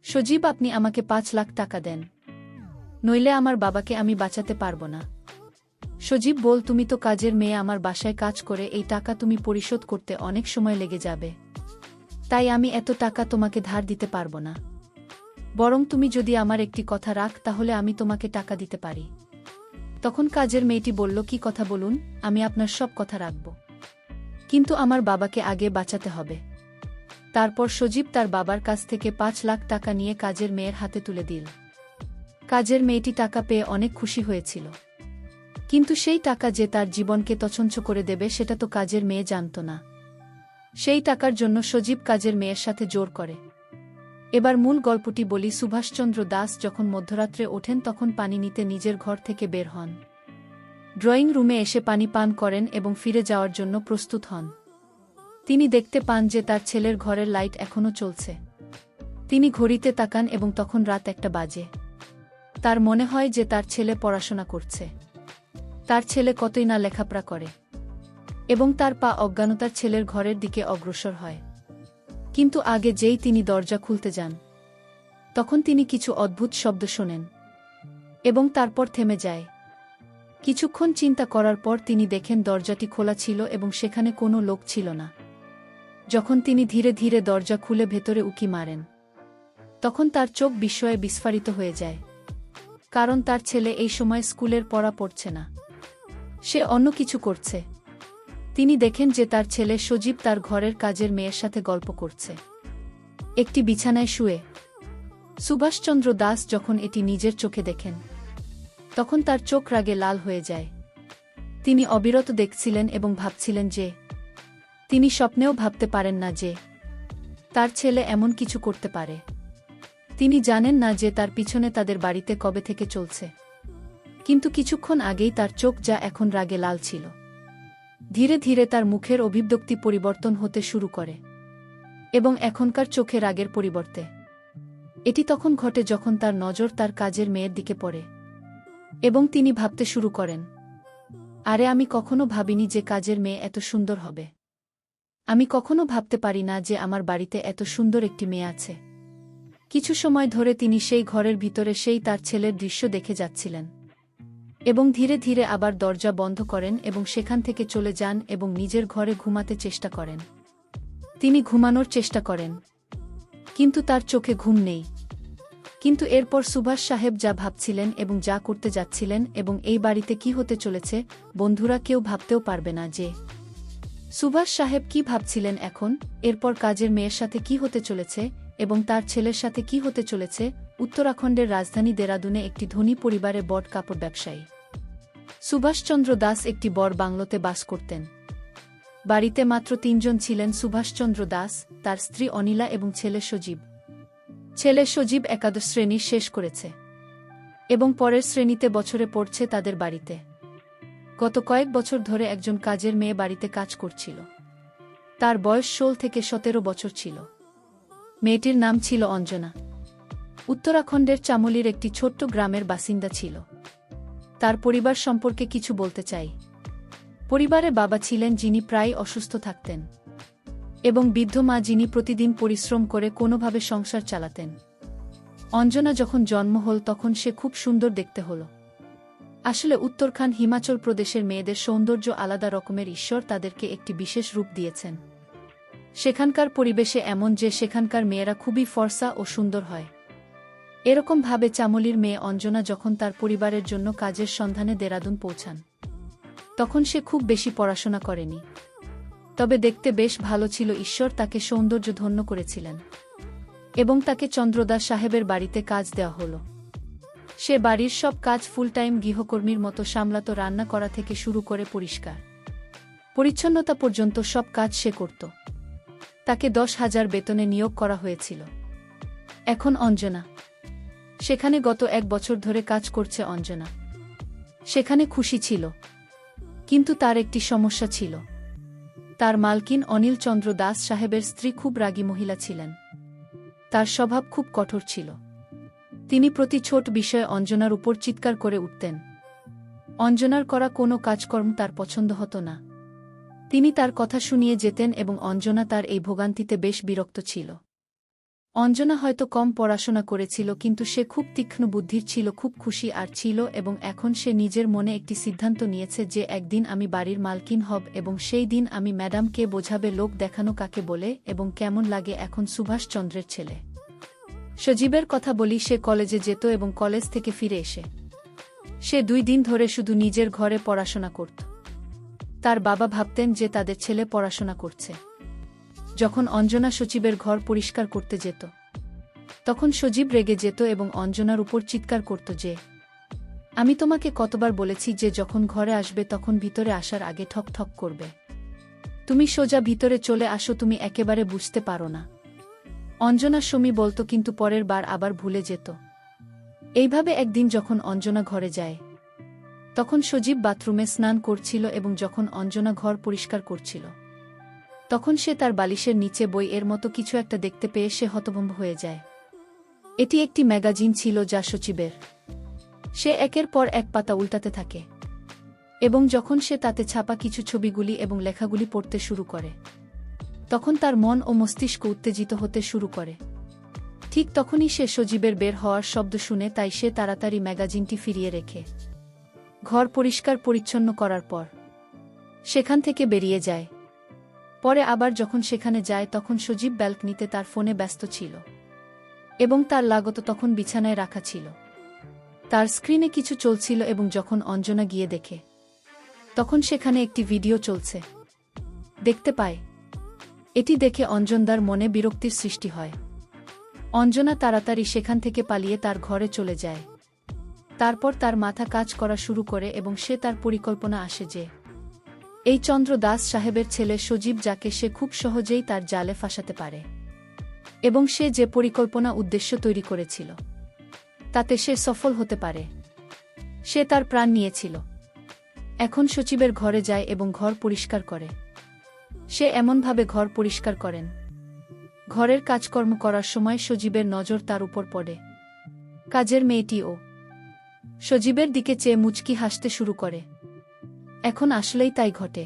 সজীব, আপনি আমাকে ৫ লাখ টাকা দেন, নইলে আমার বাবাকে আমি বাঁচাতে পারব না। সজীব বল, তুমি তো কাজের মেয়ে, আমার বাসায় কাজ করে এই টাকা তুমি পরিশোধ করতে অনেক সময় লেগে যাবে, তাই আমি এত টাকা তোমাকে ধার দিতে পারব না। বরং তুমি যদি আমার একটি কথা রাখ তাহলে আমি তোমাকে টাকা দিতে পারি। তখন কাজের মেয়েটি বলল, কি কথা বলুন, আমি আপনার সব কথা রাখব, কিন্তু আমার বাবাকে আগে বাঁচাতে হবে। তারপর সজীব তার বাবার কাছ থেকে ৫ লাখ টাকা নিয়ে কাজের মেয়ের হাতে তুলে দিল। কাজের মেয়েটি টাকা পেয়ে অনেক খুশি হয়েছিল, কিন্তু সেই টাকা যে তার জীবনকে তছনছ করে দেবে সেটা তো কাজের মেয়ে জানত না। সেই টাকার জন্য সজীব কাজের মেয়ের সাথে জোর করে। এবার মূল গল্পটি বলি। সুভাষচন্দ্র দাস যখন মধ্যরাত্রে ওঠেন তখন পানি নিতে নিজের ঘর থেকে বের হন। ড্রয়িং রুমে এসে পানি পান করেন এবং ফিরে যাওয়ার জন্য প্রস্তুত হন। তিনি দেখতে পান যে তার ছেলের ঘরের লাইট এখনও চলছে। তিনি ঘড়িতে তাকান এবং তখন রাত ১টা বাজে। তার মনে হয় যে তার ছেলে পড়াশোনা করছে। তার ছেলে কতই না লেখাপড়া করে, এবং তার পা অজ্ঞানতার ছেলের ঘরের দিকে অগ্রসর হয়। কিন্তু আগে যেই তিনি দরজা খুলতে যান, তখন তিনি কিছু অদ্ভুত শব্দ শোনেন এবং তারপর থেমে যায়। কিছুক্ষণ চিন্তা করার পর তিনি দেখেন দরজাটি খোলা ছিল এবং সেখানে কোনো লোক ছিল না। যখন তিনি ধীরে ধীরে দরজা খুলে ভেতরে উঁকি মারেন, তখন তার চোখ বিস্ময়ে বিস্ফারিত হয়ে যায়, কারণ তার ছেলে এই সময় স্কুলের পড়া পড়ছে না, সে অন্য কিছু করছে। তিনি দেখেন যে তার ছেলে সজীব তার ঘরের কাজের মেয়ের সাথে গল্প করছে, একটি বিছানায় শুয়ে। সুভাষচন্দ্র দাস যখন এটি নিজের চোখে দেখেন, তখন তার চোখ রাগে লাল হয়ে যায়। তিনি অবিরত দেখছিলেন এবং ভাবছিলেন যে তিনি স্বপ্নেও ভাবতে পারেন না যে তার ছেলে এমন কিছু করতে পারে। তিনি জানেন না যে তার পিছনে তাদের বাড়িতে কবে থেকে চলছে, কিন্তু কিছুক্ষণ আগেই তার চোখ যা এখন রাগে লাল ছিল, ধীরে ধীরে তার মুখের অভিব্যক্তি পরিবর্তন হতে শুরু করে, এবং এখনকার চোখে রাগের পরিবর্তে। এটি তখন ঘটে যখন তার নজর তার কাজের মেয়ের দিকে পড়ে, এবং তিনি ভাবতে শুরু করেন, আরে আমি কখনো ভাবিনি যে কাজের মেয়ে এত সুন্দর হবে। আমি কখনো ভাবতে পারি না যে আমার বাড়িতে এত সুন্দর একটি মেয়ে আছে। কিছু সময় ধরে তিনি সেই ঘরের ভিতরে সেই তার ছেলের দৃশ্য দেখে যাচ্ছিলেন, এবং ধীরে ধীরে আবার দরজা বন্ধ করেন এবং সেখান থেকে চলে যান এবং নিজের ঘরে ঘুমাতে চেষ্টা করেন। তিনি ঘুমানোর চেষ্টা করেন, কিন্তু তার চোখে ঘুম নেই। কিন্তু এরপর সুভাষ সাহেব যা ভাবছিলেন এবং যা করতে যাচ্ছিলেন এবং এই বাড়িতে কি হতে চলেছে, বন্ধুরা কেউ ভাবতেও পারবে না যে সুভাষ সাহেব কি ভাবছিলেন এখন। এরপর কাজের মেয়ের সাথে কি হতে চলেছে এবং তার ছেলের সাথে কি হতে চলেছে। উত্তরাখণ্ডের রাজধানী দেরাদুনে একটি ধনী পরিবারে বট কাপড় ব্যবসায়ী সুভাষচন্দ্র দাস একটি বড় বাংলোতে বাস করতেন। বাড়িতে মাত্র ৩ জন ছিলেন: সুভাষচন্দ্র দাস, তার স্ত্রী অনিলা এবং ছেলে সজীব। ছেলে সজীব একাদশ শ্রেণী শেষ করেছে এবং পরের শ্রেণীতে বছরে পড়ছে তাদের বাড়িতে। গত কয়েক বছর ধরে একজন কাজের মেয়ে বাড়িতে কাজ করছিল। তার বয়স ১৬ থেকে ১৭ বছর ছিল। মেয়েটির নাম ছিল অঞ্জনা। উত্তরাখণ্ডের চামোলির একটি ছোট্ট গ্রামের বাসিন্দা ছিল। তার পরিবার সম্পর্কে কিছু বলতে চাই। পরিবারে বাবা ছিলেন যিনি প্রায় অসুস্থ থাকতেন, এবং বৃদ্ধ মা যিনি প্রতিদিন পরিশ্রম করে কোনোভাবে সংসার চালাতেন। অঞ্জনা যখন জন্ম হল তখন সে খুব সুন্দর দেখতে হল। আসলে উত্তরাখণ্ড হিমাচল প্রদেশের মেয়েদের সৌন্দর্য আলাদা রকমের। ঈশ্বর তাদেরকে একটি বিশেষ রূপ দিয়েছেন। সেখানকার পরিবেশে এমন যে সেখানকার মেয়েরা খুবই ফর্সা ও সুন্দর হয়। এরকম ভাবে চামোলির মেয়ে অঞ্জনা যখন তার পরিবারের জন্য কাজের সন্ধানে দেরাদুন পৌঁছান, তখন সে খুব বেশি পড়াশোনা করেনি, তবে দেখতে বেশ ভালো ছিল। ঈশ্বর তাকে সৌন্দর্য ধন্য করেছিলেন এবং তাকে চন্দ্রদাস সাহেবের বাড়িতে কাজ দেওয়া হল। সে বাড়ির সব কাজ ফুল টাইম গৃহকর্মীর মতো সামলাত, রান্না করা থেকে শুরু করে পরিষ্কার পরিচ্ছন্নতা পর্যন্ত সব কাজ সে করত। তাকে ১০,০০০ বেতনে নিয়োগ করা হয়েছিল। এখন অঞ্জনা সেখানে গত ১ বছর ধরে কাজ করছে। অঞ্জনা সেখানে খুশি ছিল, কিন্তু তার একটি সমস্যা ছিল। তার মালকিন অনিল চন্দ্র দাস সাহেবের স্ত্রী খুব রাগী মহিলা ছিলেন। তার স্বভাব খুব কঠোর ছিল। তিনি প্রতি ছোট বিষয়ে অঞ্জনার উপর চিৎকার করে উঠতেন। অঞ্জনার করা কোনো কাজকর্ম তার পছন্দ হতো না। তিনি তার কথা শুনিয়ে যেতেন এবং অঞ্জনা তার এই ভোগান্তিতে বেশ বিরক্ত ছিল। অঞ্জনা হয়তো কম পড়াশোনা করেছিল, কিন্তু সে খুব তীক্ষ্ণ বুদ্ধির ছিল, খুব খুশি আর ছিল, এবং এখন সে নিজের মনে একটি সিদ্ধান্ত নিয়েছে যে একদিন আমি বাড়ির মালকিন হব, এবং সেই দিন আমি ম্যাডামকে বোঝাবে লোক দেখানো কাকে বলে এবং কেমন লাগে এখন সুভাষচন্দ্রের ছেলে। সজীবের কথা বলি, সে কলেজে যেত এবং কলেজ থেকে ফিরে এসে সে 2 দিন ধরে শুধু নিজের ঘরে পড়াশোনা করত। তার বাবা ভাবতেন যে তাদের ছেলে পড়াশোনা করছে। যখন অঞ্জনা সজীবের ঘর পরিষ্কার করতে যেত, তখন সজীব রেগে যেত এবং অঞ্জনার উপর চিৎকার করত যে, আমি তোমাকে কতবার বলেছি যে যখন ঘরে আসবে তখন ভিতরে আসার আগে ঠক ঠক করবে। তুমি সোজা ভিতরে চলে আসো, তুমি একেবারে বুঝতে পারো না। অঞ্জনা সমী বলত, কিন্তু পরের বার আবার ভুলে যেত। এইভাবে একদিন যখন অঞ্জনা ঘরে যায়, তখন সজীব বাথরুমে স্নান করছিল, এবং যখন অঞ্জনা ঘর পরিষ্কার করছিল, তখন সে তার বালিশের নিচে বই এর মতো কিছু একটা দেখতে পেয়ে সে হতভম্ব হয়ে যায়। এটি একটি ম্যাগাজিন ছিল যা সজীবের। সে একের পর এক পাতা উল্টাতে থাকে, এবং যখন সে তাতে ছাপা কিছু ছবিগুলি এবং লেখাগুলি পড়তে শুরু করে, তখন তার মন ও মস্তিষ্ক উত্তেজিত হতে শুরু করে। ঠিক তখনই সে সজীবের বের হওয়ার শব্দ শুনে, তাই সে তাড়াতাড়ি ম্যাগাজিনটি ফিরিয়ে রেখে ঘর পরিষ্কার পরিচ্ছন্ন করার পর সেখান থেকে বেরিয়ে যায়। পরে আবার যখন সেখানে যায়, তখন সজীব ব্যালকনিতে তার ফোনে ব্যস্ত ছিল, এবং তার লাগত তখন বিছানায় রাখা ছিল। তার স্ক্রিনে কিছু চলছিল, এবং যখন অঞ্জনা গিয়ে দেখে, তখন সেখানে একটি ভিডিও চলছে দেখতে পায়। এটি দেখে অঞ্জনদার মনে বিরক্তির সৃষ্টি হয়। অঞ্জনা তাড়াতাড়ি সেখান থেকে পালিয়ে তার ঘরে চলে যায়। তারপর তার মাথা কাজ করা শুরু করে এবং সে তার পরিকল্পনা আসে যে এই চন্দ্র দাস সাহেবের ছেলে সজীব, যাকে সে খুব সহজেই তার জালে ফাঁসাতে পারে, এবং সে যে পরিকল্পনা উদ্দেশ্য তৈরি করেছিল তাতে সে সফল হতে পারে। সে তার প্রাণ নিয়েছিল। এখন সজীবের ঘরে যায় এবং ঘর পরিষ্কার করে। সে এমনভাবে ঘর পরিষ্কার করেন, ঘরের কাজকর্ম করার সময় সজীবের নজর তার উপর পড়ে। কাজের মেয়েটিও সজীবের দিকে চেয়ে মুচকি হাসতে শুরু করে। এখন আসলেই তাই ঘটে।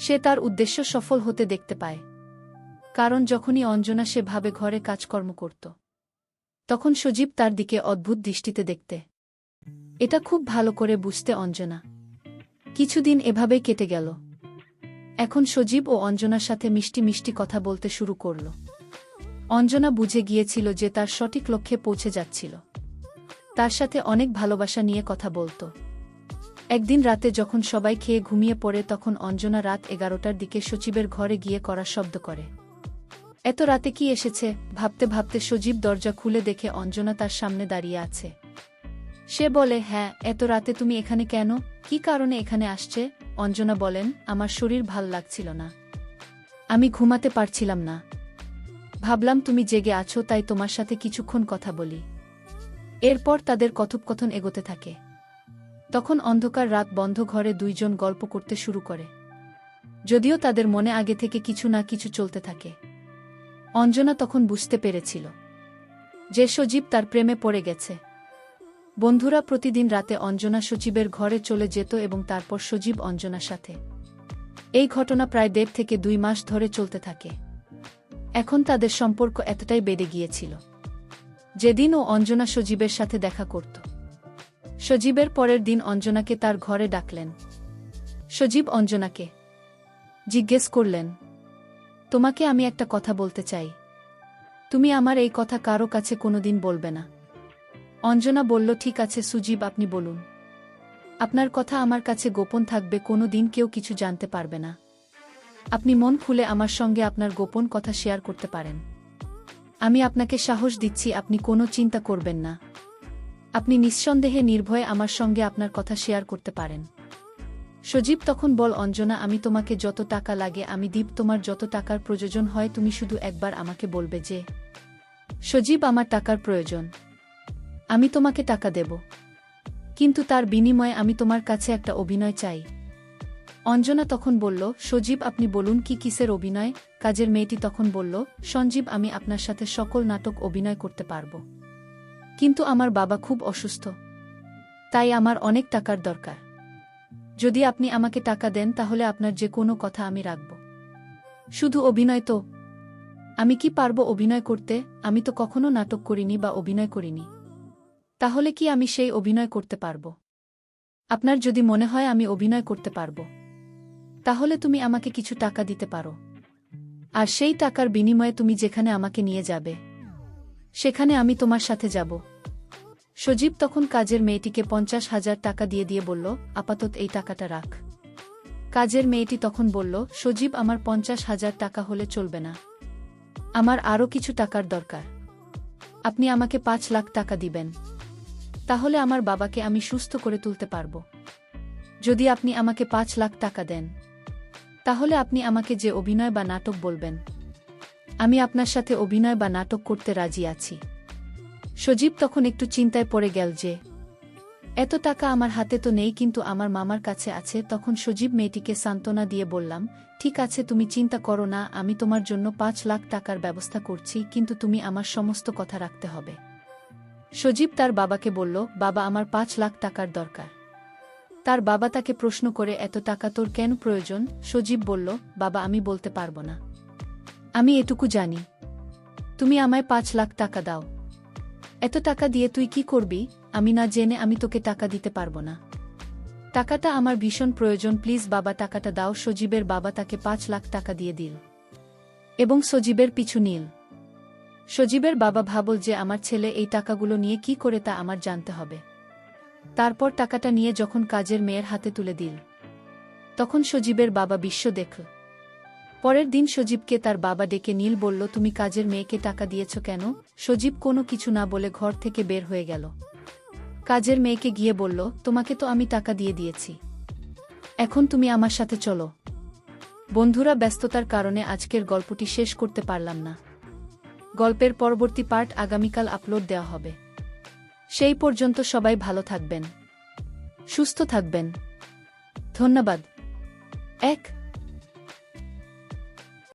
সে তার উদ্দেশ্য সফল হতে দেখতে পায়, কারণ যখনই অঞ্জনা সে ভাবে ঘরে কাজকর্ম করত, তখন সজীব তার দিকে অদ্ভুত দৃষ্টিতে দেখতে। এটা খুব ভালো করে বুঝতে অঞ্জনা। কিছুদিন এভাবেই কেটে গেল। এখন সজীব ও অঞ্জনার সাথে মিষ্টি মিষ্টি কথা বলতে শুরু করল। অঞ্জনা বুঝে গিয়েছিল যে তার সঠিক লক্ষ্যে পৌঁছে যাচ্ছিল। তার সাথে অনেক ভালোবাসা নিয়ে কথা বলত। একদিন রাতে যখন সবাই খেয়ে ঘুমিয়ে পড়ে, তখন অঞ্জনা রাত 11টার দিকে সজীবের ঘরে গিয়ে করার শব্দ করে। এত রাতে কি এসেছে ভাবতে ভাবতে সজীব দরজা খুলে দেখে অঞ্জনা তার সামনে দাঁড়িয়ে আছে। সে বলে, হ্যাঁ, এত রাতে তুমি এখানে কেন? কি কারণে এখানে আসছে? অঞ্জনা বলেন, আমার শরীর ভাল লাগছিল না, আমি ঘুমাতে পারছিলাম না। ভাবলাম তুমি জেগে আছো, তাই তোমার সাথে কিছুক্ষণ কথা বলি। এরপর তাদের কথোপকথন এগোতে থাকে। তখন অন্ধকার রাত বন্ধ ঘরে দুইজন গল্প করতে শুরু করে, যদিও তাদের মনে আগে থেকে কিছু না কিছু চলতে থাকে। অঞ্জনা তখন বুঝতে পেরেছিল যে সজীব তার প্রেমে পড়ে গেছে। বন্ধুরা প্রতিদিন রাতে অঞ্জনা সজীবের ঘরে চলে যেত এবং তারপর সজীব অঞ্জনার সাথে। এই ঘটনা প্রায় 1.5 থেকে 2 মাস ধরে চলতে থাকে। এখন তাদের সম্পর্ক এতটাই বেড়ে গিয়েছিল, যেদিন ও অঞ্জনা সজীবের সাথে দেখা করত, সজীবের পরের দিন অঞ্জনাকে তার ঘরে ডাকলেন। সজীব অঞ্জনাকে জিজ্ঞেস করলেন, তোমাকে আমি একটা কথা বলতে চাই, তুমি আমার এই কথা কারো কাছে কোনোদিন বলবে না। অঞ্জনা বলল, ঠিক আছে সুজীব, আপনি বলুন। আপনার কথা আমার কাছে গোপন থাকবে, কোনো দিন কেউ কিছু জানতে পারবে না। আপনি মন খুলে আমার সঙ্গে আপনার গোপন কথা শেয়ার করতে পারেন। আমি আপনাকে সাহস দিচ্ছি, আপনি কোনো চিন্তা করবেন না। আপনি নিঃসন্দেহে নির্ভয়ে আমার সঙ্গে আপনার কথা শেয়ার করতে পারেন। সজীব তখন বল, অঞ্জনা, আমি তোমাকে যত টাকা লাগে আমি দিব, তোমার যত টাকার প্রয়োজন হয় তুমি শুধু একবার আমাকে বলবে যে সজীব, আমার টাকার প্রয়োজন, আমি তোমাকে টাকা দেব, কিন্তু তার বিনিময়ে আমি তোমার কাছে একটা অভিনয় চাই। অঞ্জনা তখন বলল, সজীব, আপনি বলুন কি কিসের অভিনয়? কাজের মেয়েটি তখন বলল, সঞ্জীব, আমি আপনার সাথে সকল নাটক অভিনয় করতে পারব, কিন্তু আমার বাবা খুব অসুস্থ, তাই আমার অনেক টাকার দরকার। যদি আপনি আমাকে টাকা দেন তাহলে আপনার যে কোনো কথা আমি রাখব। শুধু অভিনয় তো? আমি কি পারবো অভিনয় করতে? আমি তো কখনো নাটক করিনি বা অভিনয় করিনি। তাহলে কি আমি সেই অভিনয় করতে পারব? আপনার যদি মনে হয় আমি অভিনয় করতে পারব, তাহলে তুমি আমাকে কিছু টাকা দিতে পারো। আর সেই টাকার বিনিময়ে তুমি যেখানে আমাকে নিয়ে যাবে, সেখানে আমি তোমার সাথে যাব। সজীব তখন কাজের মেয়েটিকে 50,000 টাকা দিয়ে বলল, আপাতত এই টাকাটা রাখ। কাজের মেয়েটি তখন বলল, সজীব, আমার 50,000 টাকা হলে চলবে না। আমার আরও কিছু টাকার দরকার। আপনি আমাকে 5 লাখ টাকা দিবেন, তাহলে আমার বাবাকে আমি সুস্থ করে তুলতে পারব। যদি আপনি আমাকে 5 লাখ টাকা দেন, তাহলে আপনি আমাকে যে অভিনয় বা নাটক বলবেন, আমি আপনার সাথে অভিনয় বা নাটক করতে রাজি আছি। সজীব তখন একটু চিন্তায় পড়ে গেল যে এত টাকা আমার হাতে তো নেই, কিন্তু আমার মামার কাছে আছে। তখন সজীব মেয়েটিকে সান্ত্বনা দিয়ে বললাম, ঠিক আছে, তুমি চিন্তা করো না, আমি তোমার জন্য 5 লাখ টাকার ব্যবস্থা করছি, কিন্তু তুমি আমার সমস্ত কথা রাখতে হবে। সজীব তার বাবাকে বলল, বাবা, আমার 5 লাখ টাকার দরকার। তার বাবা তাকে প্রশ্ন করে, এত টাকা তোর কেন প্রয়োজন? সজীব বলল, বাবা, আমি বলতে পারবো না, আমি এটুকু জানি। তুমি আমায় 5 লাখ টাকা দাও। এত টাকা দিয়ে তুই কি করবি? আমি না জেনে আমি তোকে টাকা দিতে পারবো না। টাকাটা আমার ভীষণ প্রয়োজন, প্লিজ বাবা, টাকাটা দাও। সজীবের বাবা তাকে 5 লাখ টাকা দিয়ে দিল এবং সজীবের পিছু নিল। সজীবের বাবা ভাবল যে আমার ছেলে এই টাকাগুলো নিয়ে কি করে তা আমার জানতে হবে। তারপর টাকাটা নিয়ে যখন কাজের মেয়ের হাতে তুলে দিল, তখন সজীবের বাবা বিস্ম দেখল। পরের দিন সজীবকে তার বাবা ডেকে নীল বলল, তুমি কাজের মেয়েকে টাকা দিয়েছ কেন? সজীব কোনো কিছু না বলে ঘর থেকে বের হয়ে গেল। কাজের মেয়েকে গিয়ে বলল, তোমাকে তো আমি টাকা দিয়ে দিয়েছি, এখন তুমি আমার সাথে চলো। বন্ধুরা, ব্যস্ততার কারণে আজকের গল্পটি শেষ করতে পারলাম না। গল্পের পরবর্তী পার্ট আগামীকাল আপলোড দেওয়া হবে। সেই পর্যন্ত সবাই ভালো থাকবেন, সুস্থ থাকবেন। ধন্যবাদ। 1